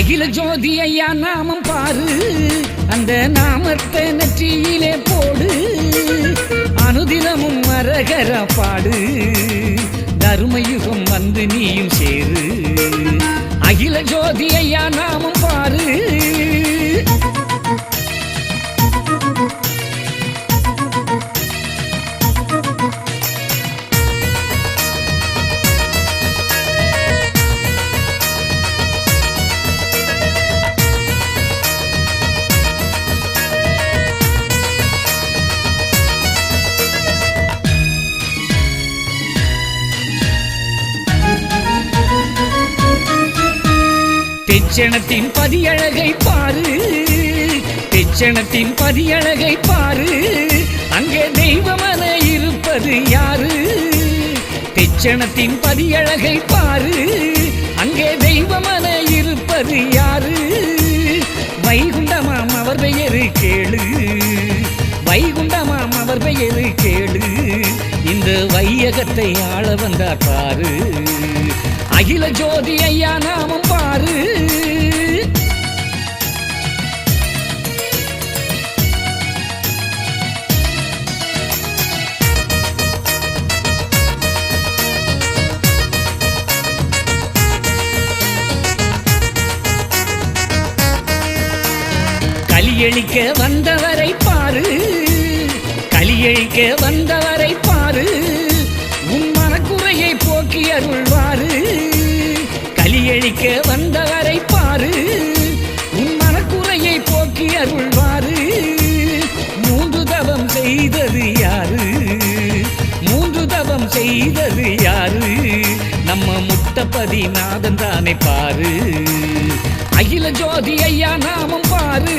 அகில ஜோதி ஐயா நாமம் பாரு, அந்த நாமத்தை நெற்றியிலே போடு, அனுதினமும் அரகர பாடு, தர்மயுகம் வந்து நீயும் சேரு. அகில ஜோதி ஐயா நாமம் பாரு. தெச்சணத்தின் பதியழகை பாரு, தெச்சணத்தின் பதியழகை பாரு, அங்கே தெய்வமென இருப்பது யாரு? தெச்சணத்தின் பதியழகை பாரு, அங்கே தெய்வமென இருப்பது யாரு? வைகுண்டமாம் அவர் பெயரு கேளு, வைகுண்டமாம் அவர் பெயரு கேளு, இந்த வையகத்தை ஆள வந்தார் பாரு. அகில ஜோதி ஐயா நாமம் பாரு. கலியழிக்க வந்தவரை பாரு, கலியழிக்க வந்தவரை பாரு, உன் மனக்குறையை போக்கி அருள்வாரு. கலியழிக்க வந்தவரை பாரு, உன் மனக்குறையை போக்கி அருள்வாரு. மூன்று தவம் செய்தது யாரு? மூன்று தவம் செய்தது யாரு? நம்ம முத்தப்பதி நாதன் தானே பாரு. அகில ஜோதி ஐயா நாமம் பாரு.